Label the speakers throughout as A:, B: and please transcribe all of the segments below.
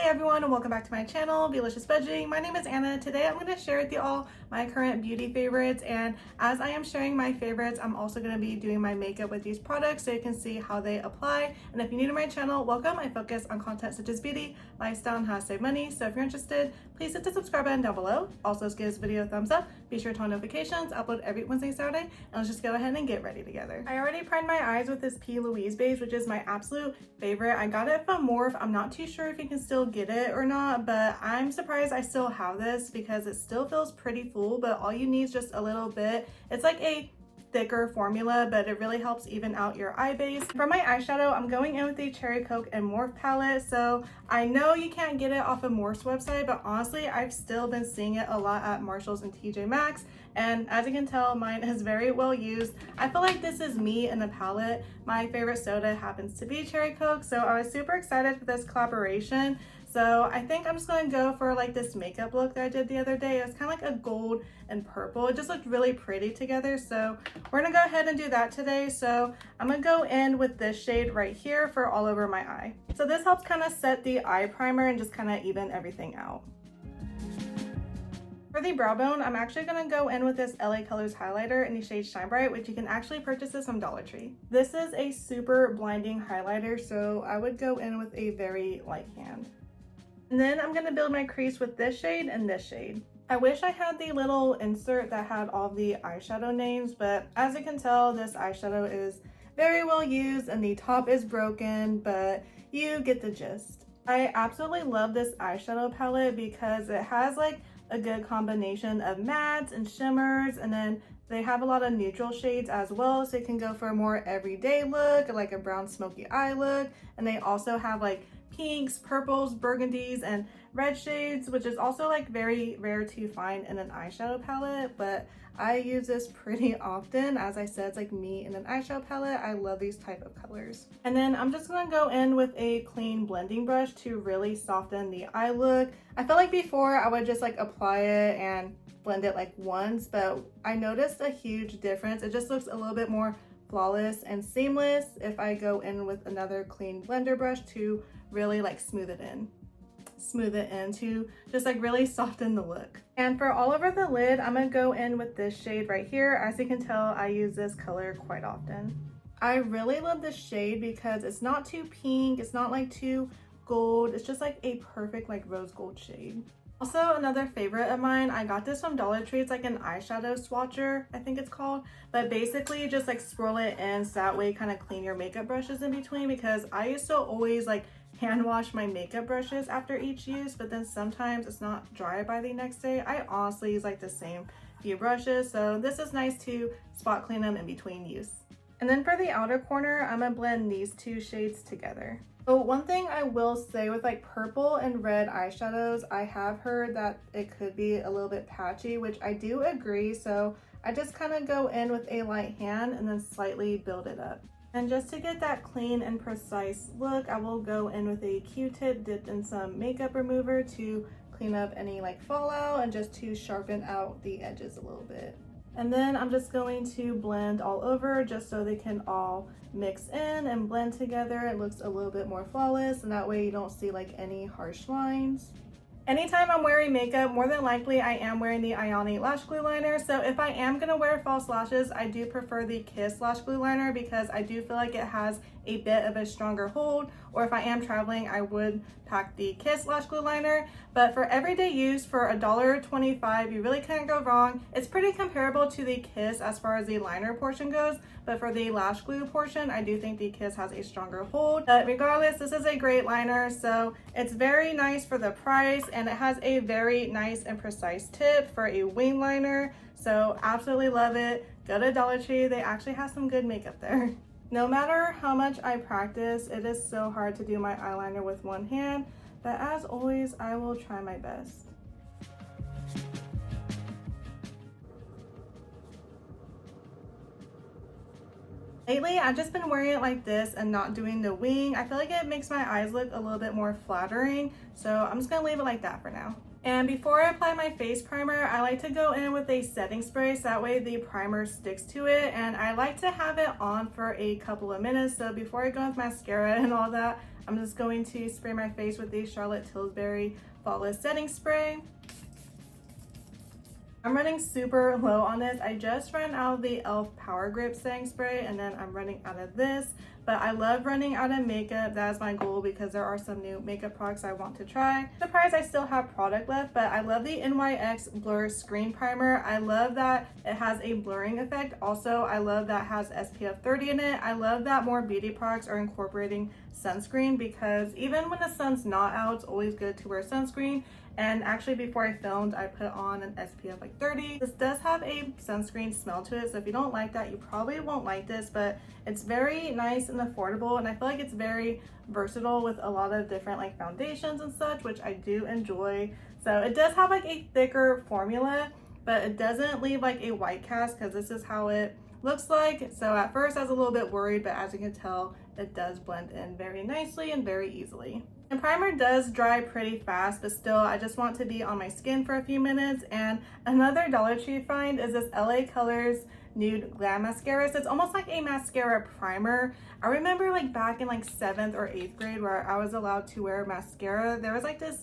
A: everyone, and welcome back to my channel, Delicious Veggie. My name is Anna. Today I'm going to share with you all my current beauty favorites, and as I am sharing my favorites, I'm also going to be doing my makeup with these products so you can see how they apply. And if you're new to my channel, welcome. I focus on content such as beauty, lifestyle, and how to save money. So if you're interested, please hit the subscribe button down below. Also, give this video a thumbs up. Be sure to turn on notifications. I upload every Wednesday and Saturday, and let's just go ahead and get ready together. I already primed my eyes with this P. Louise base, which is my absolute favorite. I got it from Morphe. I'm not too sure if you can still get it or not, but I'm surprised I still have this because it still feels pretty full, but all you need is just a little bit. It's like a thicker formula, but it really helps even out your eye base. For my eyeshadow, I'm going in with the Cherry Coke and Morphe palette. So I know you can't get it off of Morph's website, but honestly, I've still been seeing it a lot at Marshall's and TJ Maxx. And as you can tell, mine is very well used. I feel like this is me in the palette. My favorite soda happens to be Cherry Coke, so I was super excited for this collaboration. So I think I'm just gonna go for like this makeup look that I did the other day. It was kind of like a gold and purple. It just looked really pretty together. So we're gonna go ahead and do that today. So I'm gonna go in with this shade right here for all over my eye. So this helps kind of set the eye primer and just kind of even everything out. For the brow bone, I'm actually going to go in with this LA Colors highlighter in the shade Shine Bright, which you can actually purchase this from Dollar Tree. This is a super blinding highlighter, so I would go in with a very light hand. And then I'm going to build my crease with this shade and this shade. I wish I had the little insert that had all the eyeshadow names, but as you can tell, this eyeshadow is very well used and the top is broken, but you get the gist. I absolutely love this eyeshadow palette because it has like a good combination of mattes and shimmers, and then they have a lot of neutral shades as well, so you can go for a more everyday look, like a brown smoky eye look. And they also have like pinks, purples, burgundies, and red shades, which is also like very rare to find in an eyeshadow palette, but I use this pretty often. As I said, it's like me in an eyeshadow palette. I love these type of colors. And then I'm just gonna go in with a clean blending brush to really soften the eye look. I felt like before I would just like apply it and blend it like once, but I noticed a huge difference. It just looks a little bit more flawless and seamless if I go in with another clean blender brush to really like smooth it in to just like really soften the look. And for all over the lid, I'm gonna go in with this shade right here. As you can tell, I use this color quite often. I really love this shade because it's not too pink, it's not like too gold, it's just like a perfect like rose gold shade. Also, another favorite of mine, I got this from Dollar Tree. It's like an eyeshadow swatcher, I think it's called. But basically, you just like swirl it in so that way you kind of clean your makeup brushes in between, because I used to always like hand wash my makeup brushes after each use, but then sometimes it's not dry by the next day. I honestly use like the same few brushes, so this is nice to spot clean them in between use. And then for the outer corner, I'm gonna blend these two shades together. So one thing I will say with like purple and red eyeshadows, I have heard that it could be a little bit patchy, which I do agree. So I just kind of go in with a light hand and then slightly build it up. And just to get that clean and precise look, I will go in with a Q-tip dipped in some makeup remover to clean up any like fallout and just to sharpen out the edges a little bit. And then I'm just going to blend all over just so they can all mix in and blend together. It looks a little bit more flawless, and that way you don't see like any harsh lines. Anytime I'm wearing makeup, more than likely I am wearing the Ione lash glue liner. So if I am gonna wear false lashes, I do prefer the Kiss lash glue liner because I do feel like it has a bit of a stronger hold. Or if I am traveling, I would pack the Kiss lash glue liner. But for everyday use, for $1.25, you really can't go wrong. It's pretty comparable to the Kiss as far as the liner portion goes, but for the lash glue portion, I do think the Kiss has a stronger hold. But regardless, this is a great liner, so it's very nice for the price, and it has a very nice and precise tip for a wing liner. So absolutely love it. Go to Dollar Tree, they actually have some good makeup there. No matter how much I practice, it is so hard to do my eyeliner with one hand, but as always, I will try my best. Lately, I've just been wearing it like this and not doing the wing. I feel like it makes my eyes look a little bit more flattering, so I'm just gonna leave it like that for now. And before I apply my face primer, I like to go in with a setting spray so that way the primer sticks to it, and I like to have it on for a couple of minutes. So before I go with mascara and all that, I'm just going to spray my face with the Charlotte Tilbury Flawless Setting Spray. I'm running super low on this. I just ran out of the e.l.f. Power Grip setting spray, and then I'm running out of this. But I love running out of makeup. That is my goal because there are some new makeup products I want to try. Surprised I still have product left, but I love the NYX Blur Screen Primer. I love that it has a blurring effect. Also, I love that it has SPF 30 in it. I love that more beauty products are incorporating sunscreen because even when the sun's not out, it's always good to wear sunscreen. And actually before I filmed, I put on an SPF like 30. This does have a sunscreen smell to it, so if you don't like that, you probably won't like this, but it's very nice and affordable, and I feel like it's very versatile with a lot of different like foundations and such, which I do enjoy. So it does have like a thicker formula, but it doesn't leave like a white cast because this is how it looks like. So at first I was a little bit worried, but as you can tell, it does blend in very nicely and very easily. And primer does dry pretty fast, but still I just want to be on my skin for a few minutes. And another Dollar Tree find is this LA Colors Nude Glam Mascara. So it's almost like a mascara primer. I remember like back in like 7th or 8th grade where I was allowed to wear mascara. There was like this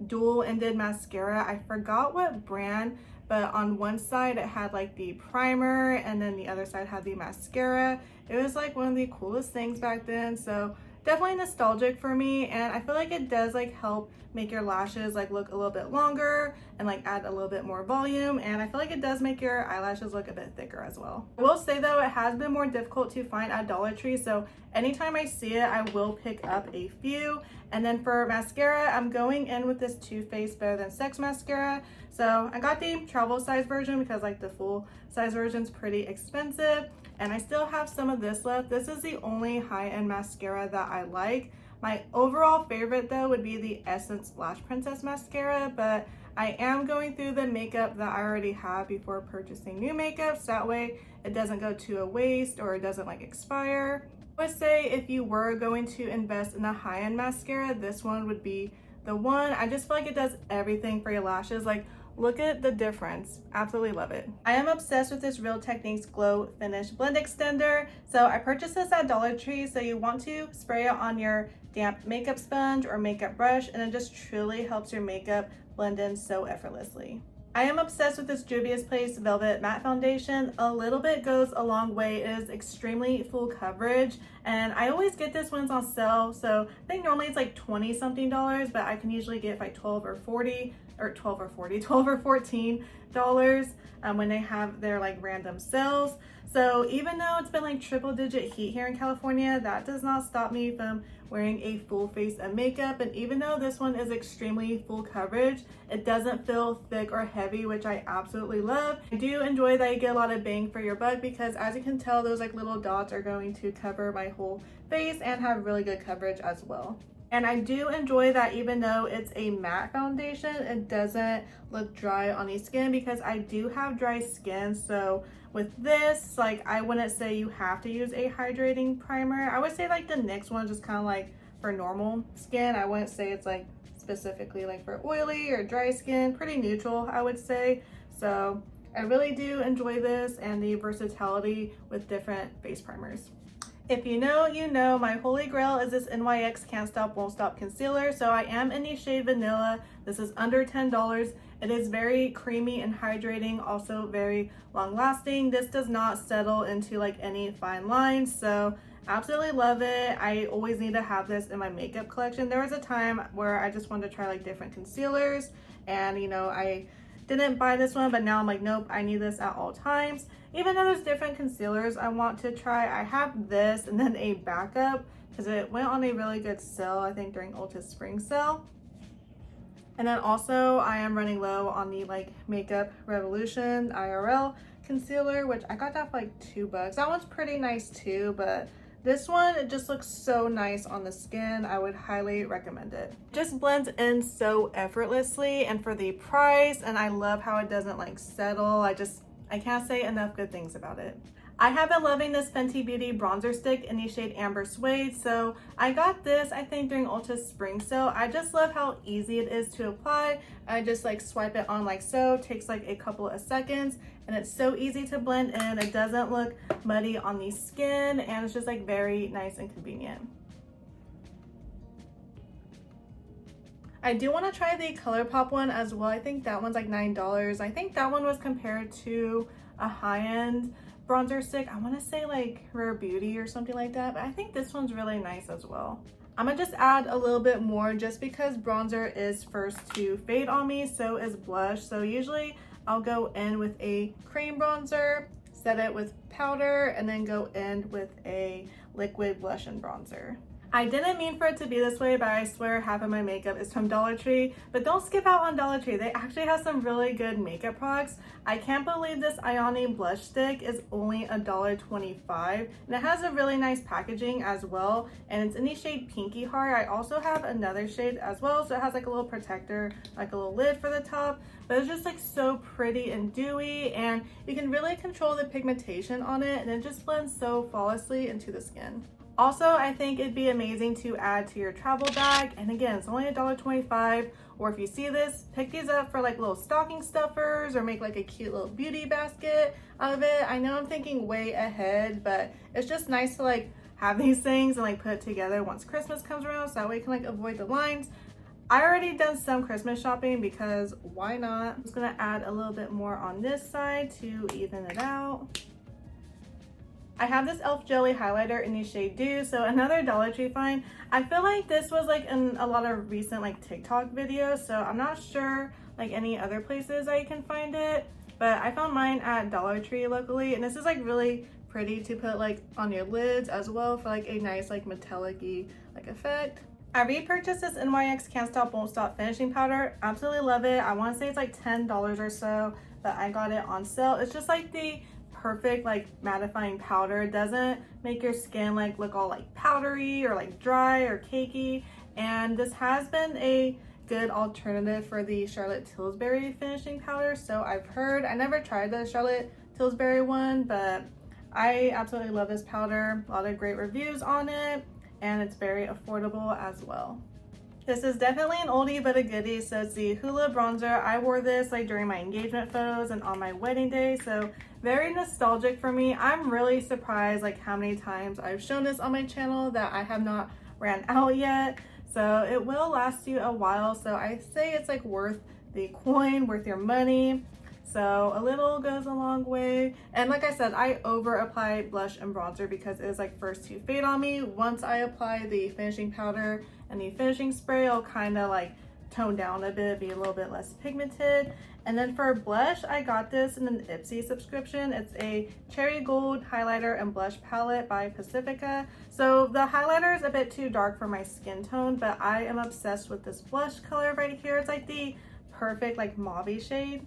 A: dual-ended mascara. I forgot what brand, but on one side it had like the primer and then the other side had the mascara. It was like one of the coolest things back then. So definitely nostalgic for me, and I feel like it does like help make your lashes like look a little bit longer and like add a little bit more volume, and I feel like it does make your eyelashes look a bit thicker as well. I will say though, it has been more difficult to find at Dollar Tree, so anytime I see it I will pick up a few. And then for mascara, I'm going in with this Too Faced Better Than Sex mascara. So I got the travel size version because like the full size version is pretty expensive. And I still have some of this left. This is the only high-end mascara that I like. My overall favorite though would be the Essence Lash Princess mascara, but I am going through the makeup that I already have before purchasing new makeup, so that way it doesn't go to a waste or it doesn't like expire. I would say if you were going to invest in a high-end mascara, this one would be the one. I just feel like it does everything for your lashes. Like, look at the difference. Absolutely love it. I am obsessed with this Real Techniques Glow Finish Blend Extender. So I purchased this at Dollar Tree. So you want to spray it on your damp makeup sponge or makeup brush, and it just truly helps your makeup blend in so effortlessly. I am obsessed with this Juvia's Place Velvet Matte Foundation. A little bit goes a long way. It is extremely full coverage, and I always get this when it's on sale. So I think normally it's like 20 something dollars, but I can usually get it by 12 or 14 dollars when they have their like random sales. So even though it's been like triple-digit heat here in California, that does not stop me from wearing a full face of makeup. And even though this one is extremely full coverage, it doesn't feel thick or heavy, which I absolutely love. I do enjoy that you get a lot of bang for your buck because as you can tell, those like little dots are going to cover my whole face and have really good coverage as well. And I do enjoy that even though it's a matte foundation, it doesn't look dry on the skin because I do have dry skin. So with this, like, I wouldn't say you have to use a hydrating primer. I would say like the NYX one is just kind of like for normal skin. I wouldn't say it's like specifically like for oily or dry skin. Pretty neutral, I would say. So I really do enjoy this and the versatility with different face primers. If you know, you know, my holy grail is this NYX Can't Stop Won't Stop concealer. So I am in the shade Vanilla. This is under $10. It is very creamy and hydrating, also very long lasting. This does not settle into like any fine lines, so absolutely love it. I always need to have this in my makeup collection. There was a time where I just wanted to try like different concealers, and you know, I didn't buy this one, but now I'm like, nope, I need this at all times. Even though there's different concealers I want to try, I have this and then a backup because it went on a really good sale, I think during Ulta's spring sale. And then also I am running low on the like Makeup Revolution IRL concealer, which I got that for like $2. That one's pretty nice too, but this one, it just looks so nice on the skin. I would highly recommend it. It just blends in so effortlessly and for the price, and I love how it doesn't like settle. I can't say enough good things about it. I have been loving this Fenty Beauty bronzer stick in the shade Amber Suede. So I got this, I think, during Ulta's spring sale. I just love how easy it is to apply. I just like swipe it on like so, takes like a couple of seconds, and it's so easy to blend in. It doesn't look muddy on the skin, and it's just like very nice and convenient. I do want to try the ColourPop one as well. I think that one's like $9. I think that one was compared to a high-end bronzer stick. I want to say like Rare Beauty or something like that, but I think this one's really nice as well. I'm gonna just add a little bit more just because bronzer is first to fade on me, so is blush. So usually I'll go in with a cream bronzer, set it with powder, and then go in with a liquid blush and bronzer. I didn't mean for it to be this way, but I swear half of my makeup is from Dollar Tree. But don't skip out on Dollar Tree. They actually have some really good makeup products. I can't believe this Ione blush stick is only $1.25. And it has a really nice packaging as well. And it's in the shade Pinky Heart. I also have another shade as well. So it has like a little protector, like a little lid for the top. But it's just like so pretty and dewy. And you can really control the pigmentation on it. And it just blends so flawlessly into the skin. Also, I think it'd be amazing to add to your travel bag. And again, it's only $1.25. Or if you see this, pick these up for like little stocking stuffers or make like a cute little beauty basket out of it. I know I'm thinking way ahead, but it's just nice to like have these things and like put it together once Christmas comes around, so that way you can like avoid the lines. I already done some Christmas shopping because why not? I'm just gonna add a little bit more on this side to even it out. I have this e.l.f. Jelly highlighter in the shade Dew, so another Dollar Tree find. I feel like this was like in a lot of recent like TikTok videos, so I'm not sure like any other places I can find it, but I found mine at Dollar Tree locally, and this is like really pretty to put like on your lids as well for like a nice like metallic-y like effect. I repurchased this NYX Can't Stop Won't Stop finishing powder. Absolutely love it. I want to say it's like $10 or so, but I got it on sale. It's just like the perfect like mattifying powder. It doesn't make your skin like look all like powdery or like dry or cakey, and this has been a good alternative for the Charlotte Tilbury finishing powder. So I've heard. I never tried the Charlotte Tilbury one, but I absolutely love this powder. A lot of great reviews on it, and it's very affordable as well. This is definitely an oldie but a goodie. So it's the Hoola bronzer. I wore this like during my engagement photos and on my wedding day, so very nostalgic for me. I'm really surprised like how many times I've shown this on my channel that I have not ran out yet. So it will last you a while, so I say it's like worth the coin, worth your money. So a little goes a long way. And like I said, I over apply blush and bronzer because it is like first to fade on me. Once I apply the finishing powder and the finishing spray, I'll kind of like tone down a bit, be a little bit less pigmented. And then for blush, I got this in an Ipsy subscription. It's a cherry gold highlighter and blush palette by Pacifica. So the highlighter is a bit too dark for my skin tone, but I am obsessed with this blush color right here. It's like the perfect like mauve shade.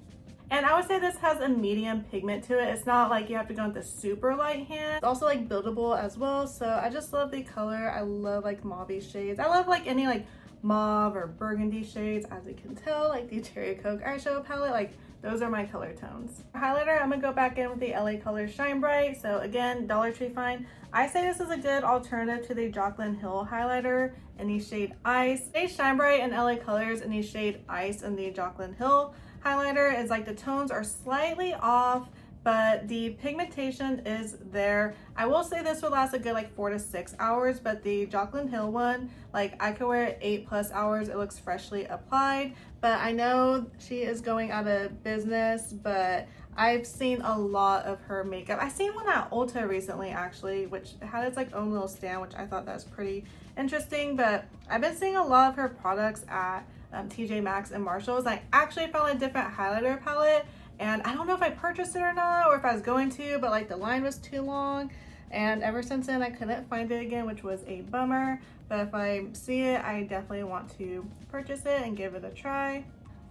A: And I would say this has a medium pigment to it. It's not like you have to go with the super light hand. It's also like buildable as well. So I just love the color. I love like mauve shades. I love like any like mauve or burgundy shades, as you can tell, like the Cherry Coke eyeshadow palette, like those are my color tones. For highlighter, I'm gonna go back in with the LA Colors Shine Bright. So again, Dollar Tree find. I say this is a good alternative to the Jaclyn Hill highlighter in the shade Ice. They Shine Bright and LA Colors in the shade Ice and the Jaclyn Hill highlighter is like the tones are slightly off, but the pigmentation is there. I will say this will last a good like 4 to 6 hours, but the Jaclyn Hill one, like I could wear it 8+ hours. It looks freshly applied, but I know she is going out of business, but I've seen a lot of her makeup. I seen one at Ulta recently actually, which had its like own little stand, which I thought that was pretty interesting, but I've been seeing a lot of her products at TJ Maxx and Marshalls. I actually found a different highlighter palette, and I don't know if I purchased it or not, or if I was going to, but like the line was too long, and ever since then I couldn't find it again, which was a bummer. But if I see it, I definitely want to purchase it and give it a try.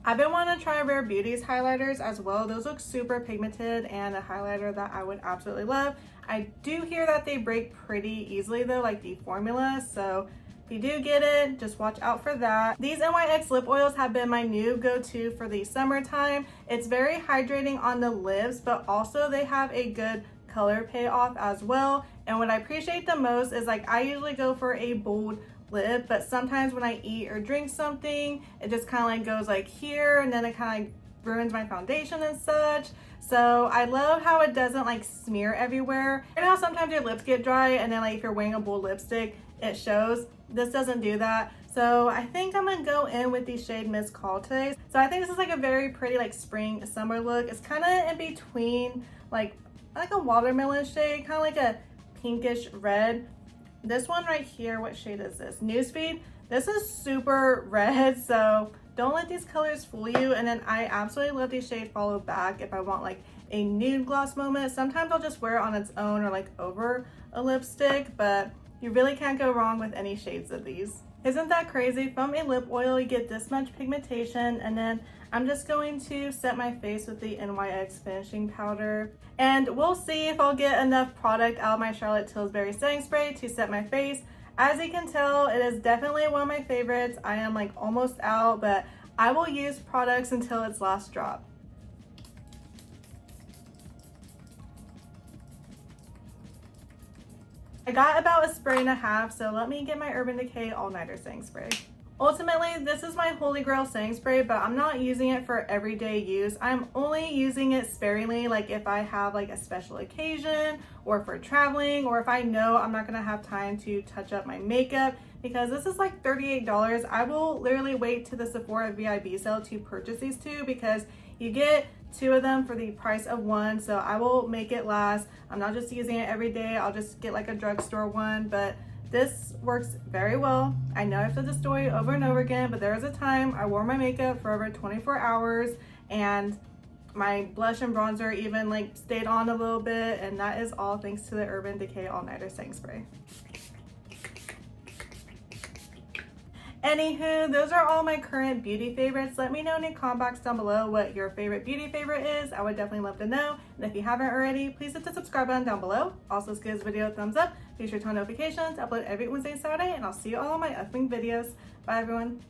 A: I've been wanting to try Rare Beauty's highlighters as well. Those look super pigmented and a highlighter that I would absolutely love. I do hear that they break pretty easily though, like the formula, so if you do get it, just watch out for that. These NYX lip oils have been my new go-to for the summertime. It's very hydrating on the lips, but also they have a good color payoff as well. And what I appreciate the most is like I usually go for a bold lip, but sometimes when I eat or drink something, it just kind of like goes like here, and then it kind of ruins my foundation and such. So I love how it doesn't like smear everywhere. You know how sometimes your lips get dry and then like if you're wearing a bold lipstick, it shows. This doesn't do that. So I think I'm gonna go in with the shade Miss Call today. So I think this is like a very pretty like spring summer look. It's kind of in between like a watermelon shade, kind of like a pinkish red. This one right here, what shade is this? Newsfeed. This is super red, so don't let these colors fool you. And then I absolutely love the shade Follow Back if I want like a nude gloss moment. Sometimes I'll just wear it on its own or like over a lipstick, but you really can't go wrong with any shades of these. Isn't that crazy? From a lip oil, you get this much pigmentation, and then I'm just going to set my face with the NYX finishing powder. And we'll see if I'll get enough product out of my Charlotte Tilbury setting spray to set my face. As you can tell, it is definitely one of my favorites. I am like almost out, but I will use products until its last drop. I got about a spray and a half, so let me get my Urban Decay All Nighter setting spray. Ultimately, this is my holy grail setting spray, but I'm not using it for everyday use. I'm only using it sparingly, like if I have like a special occasion or for traveling, or if I know I'm not gonna have time to touch up my makeup, because this is like $38. I will literally wait to the Sephora VIB sale to purchase these two because you get 2 of them for the price of 1, so I will make it last. I'm not just using it every day. I'll just get like a drugstore one, but this works very well. I know I've said the story over and over again, but there was a time I wore my makeup for over 24 hours and my blush and bronzer even like stayed on a little bit, and that is all thanks to the Urban Decay All Nighter setting spray. Anywho, those are all my current beauty favorites. Let me know in the comment box down below what your favorite beauty favorite is. I would definitely love to know. And if you haven't already, please hit the subscribe button down below. Also, give this video a thumbs up. Be sure to turn on notifications. I upload every Wednesday and Saturday, and I'll see you all in my upcoming videos. Bye, everyone.